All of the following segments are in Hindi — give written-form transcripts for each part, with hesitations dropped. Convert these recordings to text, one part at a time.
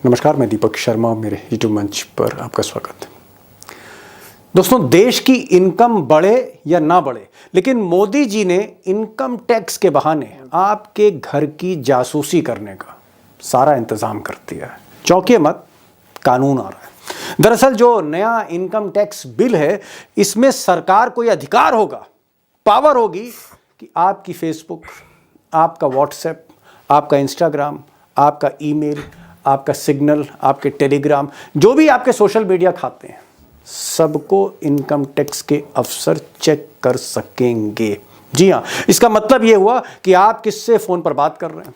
नमस्कार, मैं दीपक शर्मा, मेरे यूट्यूब मंच पर आपका स्वागत है। दोस्तों, देश की इनकम बढ़े या ना बढ़े, लेकिन मोदी जी ने इनकम टैक्स के बहाने आपके घर की जासूसी करने का सारा इंतजाम कर दिया है। चौंकिए मत, कानून आ रहा है। दरअसल जो नया इनकम टैक्स बिल है, इसमें सरकार को यह अधिकार होगा, पावर होगी कि आपकी फेसबुक, आपका व्हाट्सएप, आपका इंस्टाग्राम, आपका ईमेल, आपका सिग्नल, आपके टेलीग्राम, जो भी आपके सोशल मीडिया खाते हैं, सबको इनकम टैक्स के अफसर चेक कर सकेंगे। जी हाँ, इसका मतलब यह हुआ कि आप किससे फ़ोन पर बात कर रहे हैं,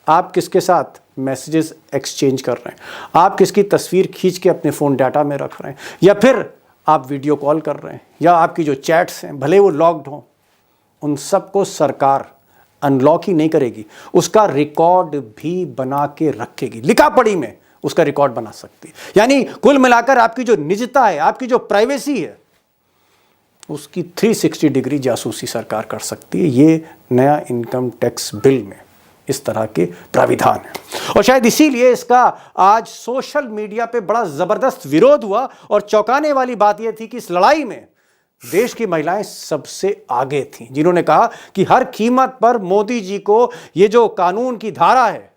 आप किसके साथ मैसेजेस एक्सचेंज कर रहे हैं, आप किसकी तस्वीर खींच के अपने फ़ोन डाटा में रख रहे हैं, या फिर आप वीडियो कॉल कर रहे हैं, या आपकी जो चैट्स हैं भले वो लॉक्ड हों, उन सबको सरकार अनलॉक ही नहीं करेगी, उसका रिकॉर्ड भी बना के रखेगी। लिखा पढ़ी में उसका रिकॉर्ड बना सकती है। यानी कुल मिलाकर आपकी जो निजता है, आपकी जो प्राइवेसी है, उसकी 360 डिग्री जासूसी सरकार कर सकती है। ये नया इनकम टैक्स बिल में इस तरह के प्राविधान है, और शायद इसीलिए इसका आज सोशल मीडिया पे बड़ा जबरदस्त विरोध हुआ। और चौंकाने वाली बात यह थी कि इस लड़ाई में देश की महिलाएं सबसे आगे थीं, जिन्होंने कहा कि हर कीमत पर मोदी जी को ये जो कानून की धारा है,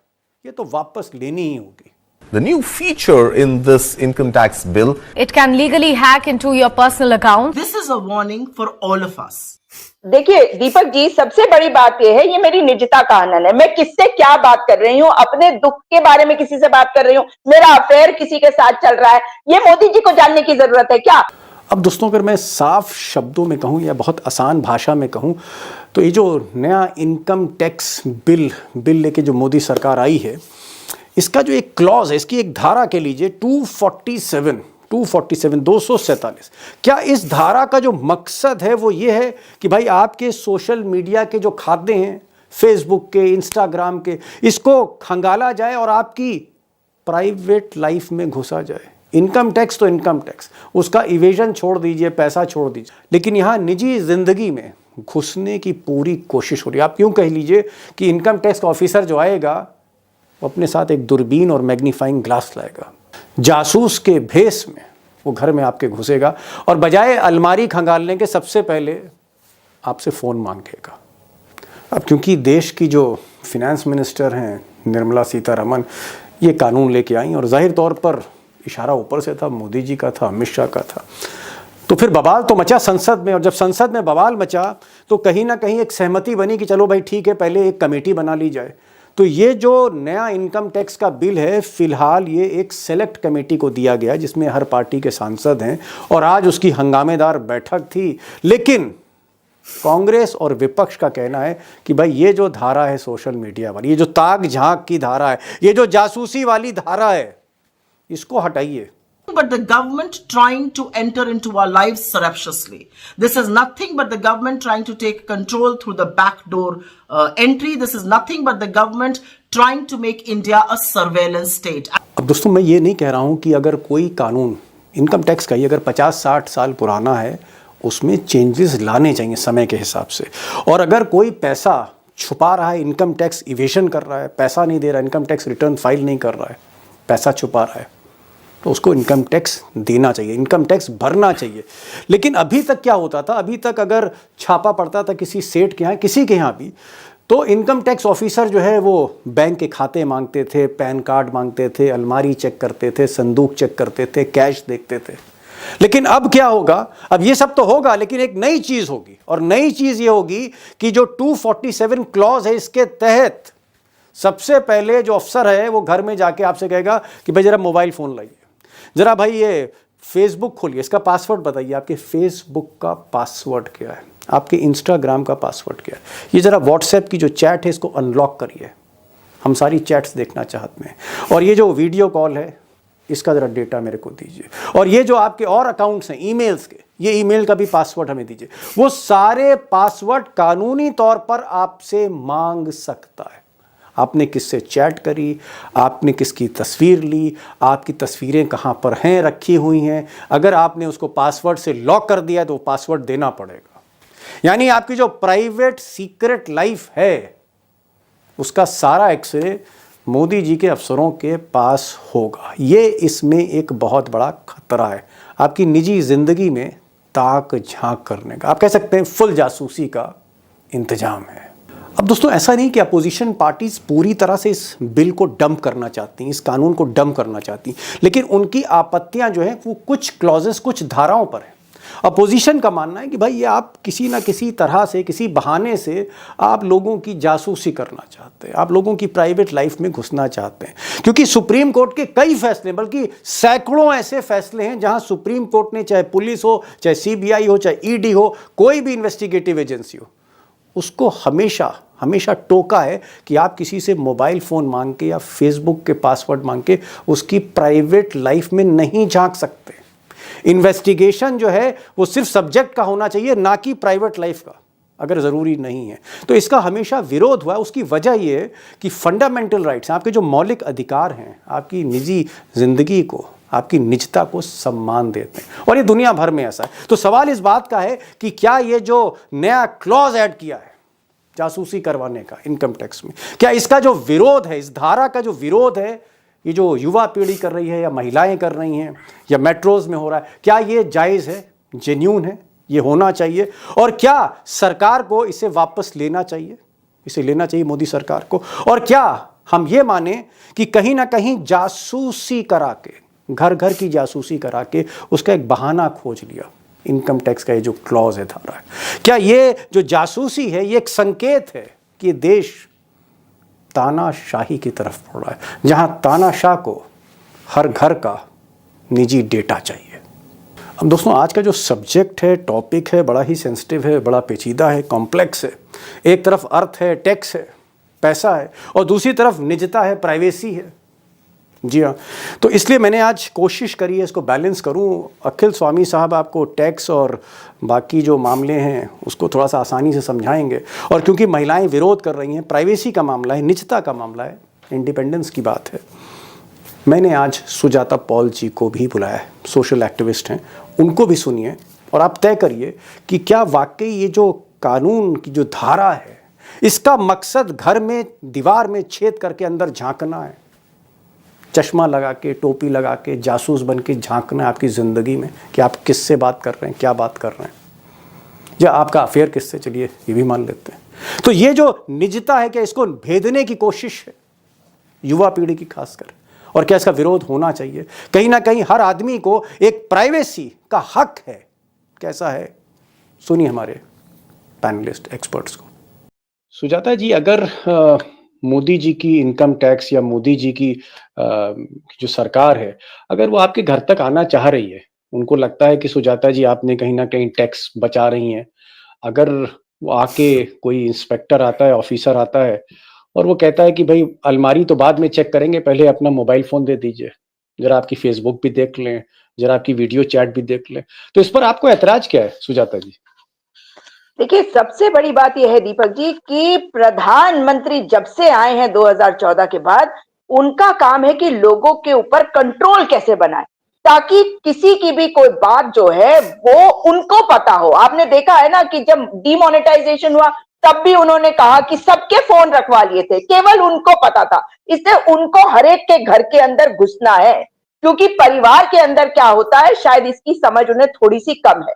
ये तो वापस लेनी ही होगी। The new feature in this income tax bill, it can legally hack into your personal account. This is a warning for all of us. देखिए दीपक जी, सबसे बड़ी बात यह है, ये मेरी निजता का हनन है। मैं किससे क्या बात कर रही हूँ, अपने दुख के बारे में किसी से बात कर रही हूँ, मेरा अफेयर किसी के साथ चल रहा है, ये मोदी जी को जानने की जरूरत है क्या? अब दोस्तों, अगर मैं साफ शब्दों में कहूँ या बहुत आसान भाषा में कहूँ, तो ये जो नया इनकम टैक्स बिल लेके जो मोदी सरकार आई है, इसका जो एक क्लॉज है, इसकी एक धारा के लीजिए 247, क्या इस धारा का जो मकसद है वो ये है कि भाई आपके सोशल मीडिया के जो खाते हैं, फेसबुक के, इंस्टाग्राम के, इसको खंगाला जाए और आपकी प्राइवेट लाइफ में घुसा जाए। इनकम टैक्स तो इनकम टैक्स, उसका इवेजन छोड़ दीजिए, पैसा छोड़ दीजिए, लेकिन यहाँ निजी जिंदगी में घुसने की पूरी कोशिश हो रही है। आप यूँ कह लीजिए कि इनकम टैक्स का ऑफिसर जो आएगा, वो अपने साथ एक दूरबीन और मैग्नीफाइंग ग्लास लाएगा, जासूस के भेस में वो घर में आपके घुसेगा, और बजाय अलमारी खंगालने के सबसे पहले आपसे फ़ोन मांगेगा। अब क्योंकि देश की जो फिनेंस मिनिस्टर हैं निर्मला सीतारमण, ये कानून लेके आई, और जाहिर तौर पर इशारा ऊपर से था, मोदी जी का था, अमित शाह का था, तो फिर बवाल तो मचा संसद में। और जब संसद में बवाल मचा तो कहीं ना कहीं एक सहमति बनी कि चलो भाई ठीक है, पहले एक कमेटी बना ली जाए। तो ये जो नया इनकम टैक्स का बिल है, फिलहाल ये एक सेलेक्ट कमेटी को दिया गया, जिसमें हर पार्टी के सांसद हैं, और आज उसकी हंगामेदार बैठक थी। लेकिन कांग्रेस और विपक्ष का कहना है कि भाई ये जो धारा है सोशल मीडिया वाली, ये जो ताक झांक की धारा है, ये जो जासूसी वाली धारा है, इसको हटाइए। But the government trying to enter into our lives surreptitiously. This is nothing but the government trying to take control through the back door entry. This is nothing but the government trying to make India a surveillance state. अब दोस्तों, मैं ये नहीं कह रहा हूँ कि अगर कोई कानून इनकम टैक्स का ही अगर 50-60 साल पुराना है, उसमें चेंजेस लाने चाहिए समय के हिसाब से। और अगर कोई पैसा छुपा रहा है, इनकम टैक्स इवेशन कर रहा है, पैसा नहीं दे रहा है, इनकम टैक्स रिटर्न फाइल नहीं कर रहा है, पैसा छुपा रहा है, तो उसको इनकम टैक्स देना चाहिए, इनकम टैक्स भरना चाहिए। लेकिन अभी तक क्या होता था, अभी तक अगर छापा पड़ता था किसी सेठ के यहाँ, किसी के यहाँ भी, तो इनकम टैक्स ऑफिसर जो है वो बैंक के खाते मांगते थे, पैन कार्ड मांगते थे, अलमारी चेक करते थे, संदूक चेक करते थे, कैश देखते थे। लेकिन अब क्या होगा, अब ये सब तो होगा, लेकिन एक नई चीज़ होगी, और नई चीज़ ये होगी कि जो 247 क्लॉज है, इसके तहत सबसे पहले जो अफसर है वो घर में जाके आपसे कहेगा कि भाई जरा मोबाइल फ़ोन लाइए, जरा भाई ये फेसबुक खोलिए, इसका पासवर्ड बताइए, आपके फेसबुक का पासवर्ड क्या है, आपके इंस्टाग्राम का पासवर्ड क्या है, ये जरा व्हाट्सएप की जो चैट है इसको अनलॉक करिए, हम सारी चैट्स देखना चाहते हैं, और ये जो वीडियो कॉल है इसका ज़रा डेटा मेरे को दीजिए, और ये जो आपके और अकाउंट्स हैं ईमेल्स के, ये ईमेल का भी पासवर्ड हमें दीजिए। वो सारे पासवर्ड कानूनी तौर पर आपसे मांग सकता है। आपने किससे चैट करी, आपने किसकी तस्वीर ली, आपकी तस्वीरें कहाँ पर हैं, रखी हुई हैं, अगर आपने उसको पासवर्ड से लॉक कर दिया तो पासवर्ड देना पड़ेगा। यानी आपकी जो प्राइवेट सीक्रेट लाइफ है, उसका सारा एक्सरे मोदी जी के अफसरों के पास होगा। ये इसमें एक बहुत बड़ा खतरा है आपकी निजी ज़िंदगी में ताक झांक करने का, आप कह सकते हैं फुल जासूसी का इंतजाम है। अब दोस्तों ऐसा नहीं कि अपोजिशन पार्टीज पूरी तरह से इस बिल को डंप करना चाहती हैं, इस कानून को डंप करना चाहती हैं, लेकिन उनकी आपत्तियां जो हैं वो कुछ क्लॉजेस, कुछ धाराओं पर है। अपोजिशन का मानना है कि भाई ये आप किसी ना किसी तरह से, किसी बहाने से आप लोगों की जासूसी करना चाहते हैं, आप लोगों की प्राइवेट लाइफ में घुसना चाहते हैं, क्योंकि सुप्रीम कोर्ट के कई फैसले, बल्कि सैकड़ों ऐसे फैसले हैं जहां सुप्रीम कोर्ट ने, चाहे पुलिस हो, चाहे सीबीआई हो, चाहे ईडी हो, कोई भी इन्वेस्टिगेटिव एजेंसी हो, उसको हमेशा हमेशा टोका है कि आप किसी से मोबाइल फ़ोन मांग के या फेसबुक के पासवर्ड मांग के उसकी प्राइवेट लाइफ में नहीं झांक सकते। इन्वेस्टिगेशन जो है वो सिर्फ सब्जेक्ट का होना चाहिए, ना कि प्राइवेट लाइफ का, अगर ज़रूरी नहीं है। तो इसका हमेशा विरोध हुआ। उसकी वजह ये है कि फंडामेंटल राइट्स, आपके जो मौलिक अधिकार हैं, आपकी निजी ज़िंदगी को, आपकी निजता को सम्मान देते हैं, और ये दुनिया भर में ऐसा है। तो सवाल इस बात का है कि क्या ये जो नया क्लॉज ऐड किया है जासूसी करवाने का इनकम टैक्स में, क्या इसका जो विरोध है, इस धारा का जो विरोध है, ये जो युवा पीढ़ी कर रही है या महिलाएं कर रही हैं या मेट्रोज में हो रहा है, क्या ये जायज़ है, जेन्यून है, ये होना चाहिए? और क्या सरकार को इसे वापस लेना चाहिए, इसे लेना चाहिए मोदी सरकार को? और क्या हम ये माने कि कहीं ना कहीं जासूसी करा के, घर घर की जासूसी करा के उसका एक बहाना खोज लिया, इनकम टैक्स का ये जो क्लॉज है, धारा है, क्या ये जो जासूसी है ये एक संकेत है कि देश तानाशाही की तरफ बढ़ रहा है, जहां तानाशाह को हर घर का निजी डेटा चाहिए? अब दोस्तों आज का जो सब्जेक्ट है, टॉपिक है, बड़ा ही सेंसिटिव है, बड़ा पेचीदा है, कॉम्प्लेक्स है। एक तरफ अर्थ है, टैक्स है, पैसा है, और दूसरी तरफ निजता है, प्राइवेसी है। जी हाँ, तो इसलिए मैंने आज कोशिश करी है इसको बैलेंस करूं। अखिल स्वामी साहब आपको टैक्स और बाकी जो मामले हैं उसको थोड़ा सा आसानी से समझाएंगे, और क्योंकि महिलाएं विरोध कर रही हैं, प्राइवेसी का मामला है, निजता का मामला है, इंडिपेंडेंस की बात है, मैंने आज सुजाता पॉल जी को भी बुलाया है, सोशल एक्टिविस्ट हैं, उनको भी सुनिए और आप तय करिए कि क्या वाकई ये जो कानून की जो धारा है इसका मकसद घर में दीवार में छेद करके अंदर झांकना है, चश्मा लगा के, टोपी लगा के, जासूस बन के झांकना है आपकी ज़िंदगी में कि आप किससे बात कर रहे हैं, क्या बात कर रहे हैं, या आपका अफेयर किससे, चलिए ये भी मान लेते हैं। तो ये जो निजता है, क्या इसको भेदने की कोशिश है युवा पीढ़ी की खासकर, और क्या इसका विरोध होना चाहिए? कहीं ना कहीं हर आदमी को एक प्राइवेसी का हक है। कैसा है, सुनिए हमारे पैनलिस्ट एक्सपर्ट्स को। सुजाता जी, अगर मोदी जी की इनकम टैक्स या मोदी जी की जो सरकार है, अगर वो आपके घर तक आना चाह रही है, उनको लगता है कि सुजाता जी आपने कहीं ना कहीं टैक्स बचा रही हैं, अगर वो आके कोई इंस्पेक्टर आता है, ऑफिसर आता है और वो कहता है कि भाई अलमारी तो बाद में चेक करेंगे, पहले अपना मोबाइल फ़ोन दे दीजिए, जरा आपकी फेसबुक भी देख लें, जरा आपकी वीडियो चैट भी देख लें, तो इस पर आपको ऐतराज क्या है सुजाता जी? देखिए, सबसे बड़ी बात यह है दीपक जी कि प्रधानमंत्री जब से आए हैं 2014 के बाद, उनका काम है कि लोगों के ऊपर कंट्रोल कैसे बनाए, ताकि किसी की भी कोई बात जो है वो उनको पता हो। आपने देखा है ना कि जब डीमोनेटाइजेशन हुआ तब भी उन्होंने कहा कि सबके फोन रखवा लिए थे, केवल उनको पता था। इसलिए उनको हर एक के घर के अंदर घुसना है, क्योंकि परिवार के अंदर क्या होता है शायद इसकी समझ उन्हें थोड़ी सी कम है।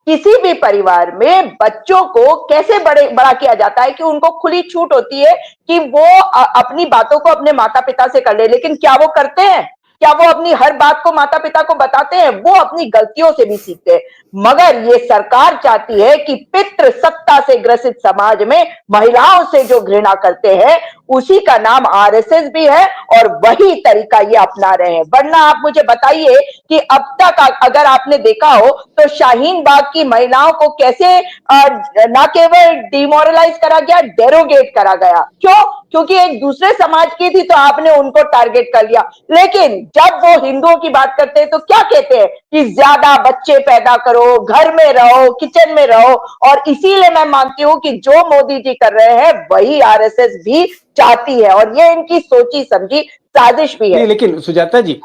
किसी भी परिवार में बच्चों को कैसे बड़ा किया जाता है कि उनको खुली छूट होती है कि वो अपनी बातों को अपने माता पिता से कर ले, लेकिन क्या वो करते हैं? क्या वो अपनी हर बात को माता पिता को बताते हैं? वो अपनी गलतियों से भी सीखते हैं। मगर ये सरकार चाहती है कि पितृ सत्ता से ग्रसित समाज में महिलाओं से जो घृणा करते हैं उसी का नाम आरएसएस भी है, और वही तरीका ये अपना रहे हैं। वरना आप मुझे बताइए कि अब तक अगर आपने देखा हो तो शाहीन बाग की महिलाओं को कैसे न केवल डिमोरलाइज करा गया, डेरोगेट करा गया। क्यों? क्योंकि एक दूसरे समाज की थी तो आपने उनको टारगेट कर लिया। लेकिन जब वो हिंदुओं की बात करते हैं तो क्या कहते हैं कि ज्यादा बच्चे पैदा करो, घर में रहो, किचन में रहो। और इसीलिए मैं मानती हूं कि जो मोदी जी कर रहे हैं वही आरएसएस भी चाहती है, और ये इनकी सोची समझी साजिश भी है। नहीं, लेकिन सुजाता जी,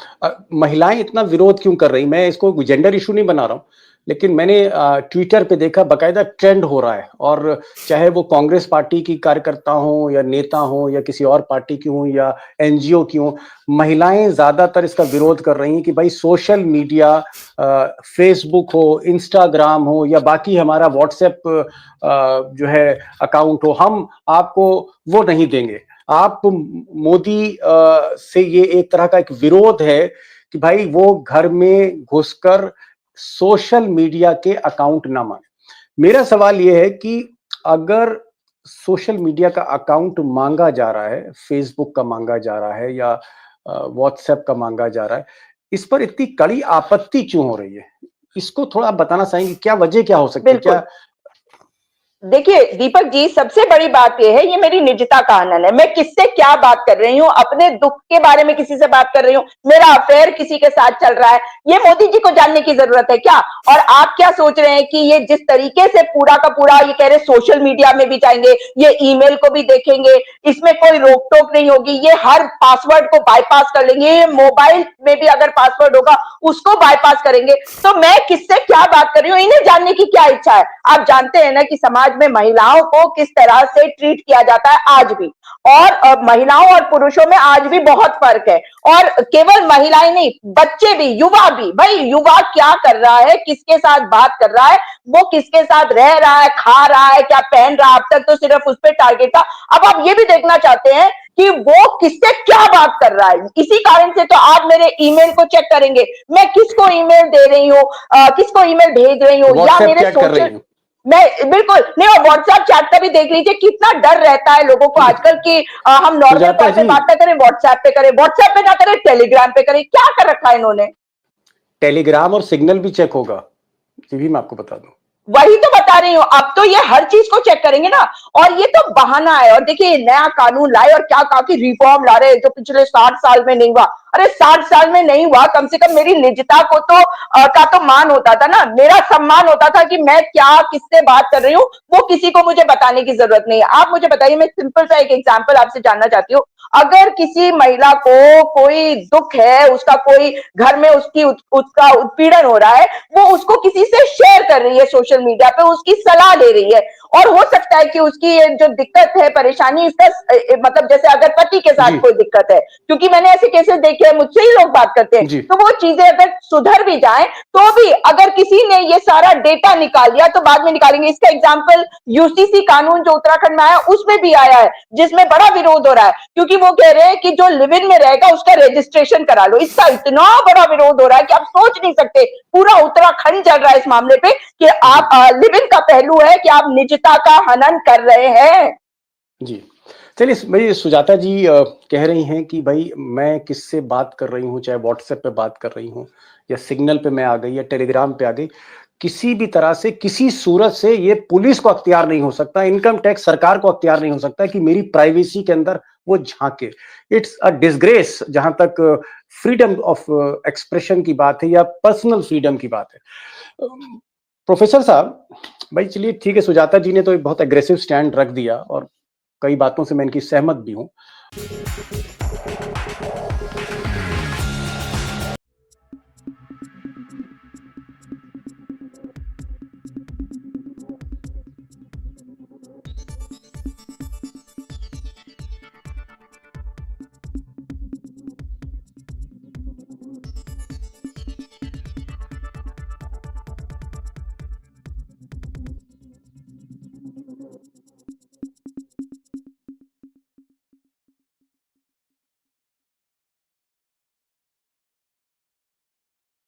महिलाएं इतना विरोध क्यों कर रही? मैं इसको जेंडर इशू नहीं बना रहा हूं, लेकिन मैंने ट्विटर पे देखा बकायदा ट्रेंड हो रहा है, और चाहे वो कांग्रेस पार्टी की कार्यकर्ता हो या नेता हो या किसी और पार्टी की हो या एनजीओ की हो, महिलाएं ज्यादातर इसका विरोध कर रही हैं कि भाई सोशल मीडिया, फेसबुक हो, इंस्टाग्राम हो या बाकी हमारा व्हाट्सएप जो है अकाउंट हो, हम आपको वो नहीं देंगे। आप मोदी से ये एक तरह का एक विरोध है कि भाई वो घर में घुसकर सोशल मीडिया के अकाउंट ना मांगे। मेरा सवाल ये है कि अगर सोशल मीडिया का अकाउंट मांगा जा रहा है, फेसबुक का मांगा जा रहा है या व्हाट्सएप का मांगा जा रहा है, इस पर इतनी कड़ी आपत्ति क्यों हो रही है? इसको थोड़ा आप बताना चाहेंगे, क्या वजह क्या हो सकती है? क्या देखिए दीपक जी, सबसे बड़ी बात यह है, ये मेरी निजता का हनन है। मैं किससे क्या बात कर रही हूँ, अपने दुख के बारे में किसी से बात कर रही हूँ, मेरा अफेयर किसी के साथ चल रहा है, ये मोदी जी को जानने की जरूरत है क्या? और आप क्या सोच रहे हैं कि ये जिस तरीके से पूरा का पूरा ये कह रहे सोशल मीडिया में भी जाएंगे, ये ईमेल को भी देखेंगे, इसमें कोई रोक टोक नहीं होगी, ये हर पासवर्ड को बाईपास कर लेंगे, ये मोबाइल में भी अगर पासवर्ड होगा उसको बाईपास करेंगे, तो मैं किससे क्या बात कर रही हूँ, इन्हें जानने की क्या इच्छा है? आप जानते हैं ना कि समाज में महिलाओं को किस तरह से ट्रीट किया जाता है आज भी, और महिलाओं और पुरुषों में आज भी बहुत फर्क है। और केवल महिलाएं नहीं, बच्चे भी, युवा भी, भाई युवा क्या कर रहा है, किसके साथ बात कर रहा है, वो किसके साथ रह रहा है, खा रहा है, क्या पहन रहा है, अब तक तो सिर्फ उस पर टारगेट था, अब आप ये भी देखना चाहते हैं कि वो किससे क्या बात कर रहा है। इसी कारण से तो आप मेरे ईमेल को चेक करेंगे, मैं किसको ईमेल दे रही हूँ, किसको ईमेल भेज रही हूँ, या मेरे सोशल, मैं बिल्कुल नहीं, और व्हाट्सएप चैट का भी देख लीजिए, कितना डर रहता है लोगों को आजकल कि हम नॉर्मल कॉल पे बात ना करें, व्हाट्सएप पे करें, व्हाट्सएप पे ना करें, टेलीग्राम पे करें, क्या कर रखा है इन्होंने। टेलीग्राम और सिग्नल भी चेक होगा, ये भी मैं आपको बता दूं। वही तो बता रही हूँ, अब तो ये हर चीज को चेक करेंगे ना, और ये तो बहाना है। और देखिए नया कानून लाए और क्या कहा कि रिफॉर्म ला रहे हैं जो पिछले 60 साल में नहीं हुआ। अरे 60 साल में नहीं हुआ, कम से कम मेरी निजता को तो का तो मान होता था ना, मेरा सम्मान होता था कि मैं क्या किससे बात कर रही हूँ, वो किसी को मुझे बताने की जरूरत नहीं है। आप मुझे बताइए, मैं सिंपल सा एक एग्जाम्पल आपसे जानना चाहती हूँ, अगर किसी महिला को कोई दुख है, उसका कोई घर में उसका उत्पीड़न हो रहा है, वो उसको किसी से शेयर कर रही है सोशल मीडिया पे, उसकी सलाह ले रही है, और हो सकता है कि उसकी जो दिक्कत है, परेशानी, इसका मतलब जैसे अगर पति के साथ कोई दिक्कत है, क्योंकि मैंने ऐसे केसेस देखे हैं, मुझसे ही लोग बात करते हैं, तो वो चीजें अगर सुधर भी जाए तो भी अगर किसी ने ये सारा डेटा निकाल लिया तो बाद में निकालेंगे। इसका एग्जाम्पल यूसीसी कानून जो उत्तराखंड में आया उसमें भी आया है, जिसमें बड़ा विरोध हो रहा है, क्योंकि वो कह रहे हैं कि जो लिव इन में रहेगा उसका रजिस्ट्रेशन करा लो। इसका इतना बड़ा विरोध हो रहा है कि आप सोच नहीं सकते, पूरा उत्तराखंड चल रहा है इस मामले पे कि आप लिव इन का पहलू है कि आप निजता का हनन कर रहे हैं। जी चलिए, भाई सुजाता जी कह रही हैं कि भाई मैं किससे बात कर रही हूँ, चाहे व्हाट्सएप पे बात कर रही हूँ या सिग्नल पे मैं आ गई या टेलीग्राम पे आ गई, किसी भी तरह से किसी सूरत से ये पुलिस को अख्तियार नहीं हो सकता, इनकम टैक्स सरकार को अख्तियार नहीं हो सकता कि मेरी प्राइवेसी के अंदर वो झांके। इट्स अ डिसग्रेस जहां तक फ्रीडम ऑफ एक्सप्रेशन की बात है या पर्सनल फ्रीडम की बात है। प्रोफेसर साहब, भाई चलिए ठीक है, सुजाता जी ने तो एक बहुत एग्रेसिव स्टैंड रख दिया और कई बातों से मैं इनकी सहमत भी हूं।